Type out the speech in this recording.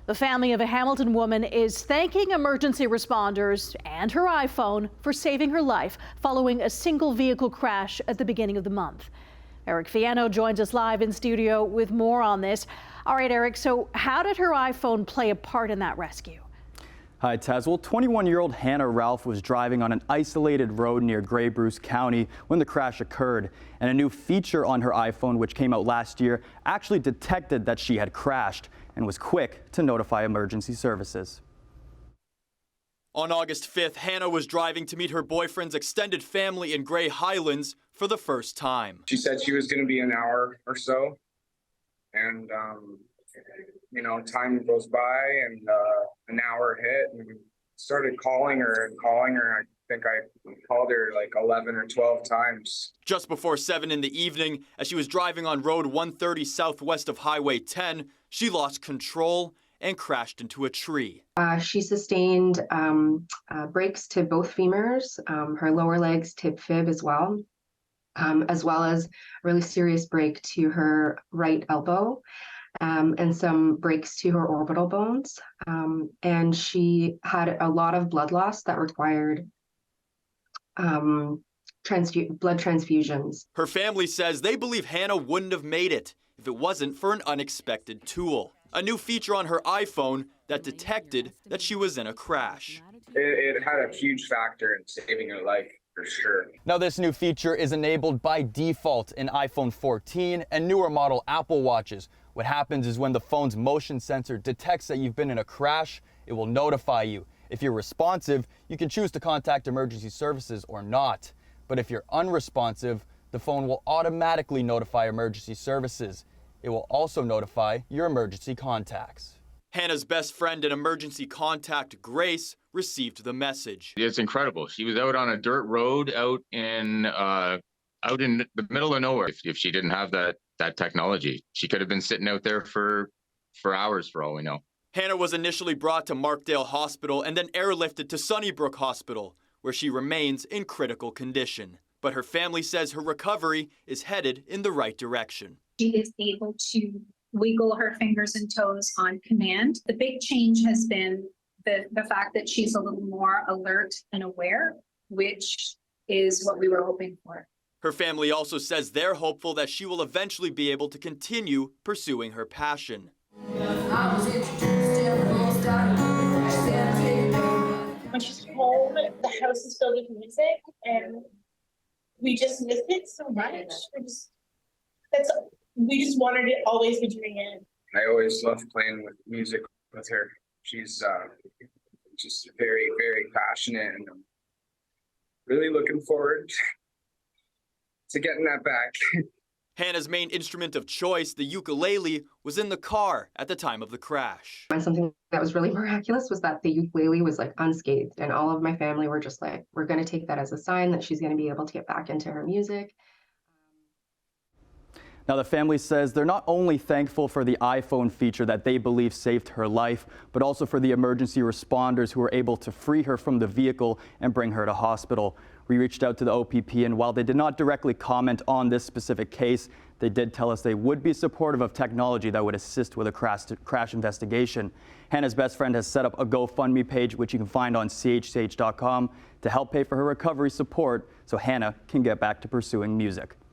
The family of a Hamilton woman is thanking emergency responders and her iPhone for saving her life following a single vehicle crash at the beginning of the month. Eric Fiano joins us live in studio with more on this. All right, Eric, so how did her iPhone play a part in that rescue? Hi, Taz. Well, 21-year-old Hannah Ralph was driving on an isolated road near Grey County when the crash occurred. And a new feature on her iPhone, which came out last year, actually detected that she had crashed and was quick to notify emergency services. On August 5th, Hannah was driving to meet her boyfriend's extended family in Grey Highlands for the first time. She said she was going to be an hour or so. And, time goes by and an hour hit and started calling her. I think I called her like 11 or 12 times. Just before 7 in the evening, as she was driving on Road 130 southwest of Highway 10, she lost control and crashed into a tree. She sustained breaks to both femurs, her lower legs, tib fib as well as a really serious break to her right elbow. And some breaks to her orbital bones. And she had a lot of blood loss that required blood transfusions. Her family says they believe Hannah wouldn't have made it if it wasn't for an unexpected tool. A new feature on her iPhone that detected that she was in a crash. It had a huge factor in saving her life, for sure. Now, this new feature is enabled by default in iPhone 14 and newer model Apple Watches. What happens is when the phone's motion sensor detects that you've been in a crash, it will notify you. If you're responsive, you can choose to contact emergency services or not. But if you're unresponsive, the phone will automatically notify emergency services. It will also notify your emergency contacts. Hannah's best friend and emergency contact, Grace, received the message. It's incredible. She was out on a dirt road out in the middle of nowhere. If she didn't have that technology, she could have been sitting out there for hours for all we know. Hannah was initially brought to Markdale Hospital and then airlifted to Sunnybrook Hospital, where she remains in critical condition. But her family says her recovery is headed in the right direction. She is able to wiggle her fingers and toes on command. The big change has been the fact that she's a little more alert and aware, which is what we were hoping for. Her family also says they're hopeful that she will eventually be able to continue pursuing her passion. When she's home, the house is filled with music, and we just miss it so much. We just wanted it always be doing it. I always loved playing with music with her. She's just very, very passionate, and I'm really looking forward to getting that back. Hannah's main instrument of choice, the ukulele, was in the car at the time of the crash. And something that was really miraculous was that the ukulele was like unscathed, and all of my family were just like, we're going to take that as a sign that she's going to be able to get back into her music. Now, the family says they're not only thankful for the iPhone feature that they believe saved her life, but also for the emergency responders who were able to free her from the vehicle and bring her to hospital. We reached out to the OPP, and while they did not directly comment on this specific case, they did tell us they would be supportive of technology that would assist with a crash investigation. Hannah's best friend has set up a GoFundMe page, which you can find on chch.com, to help pay for her recovery support so Hannah can get back to pursuing music.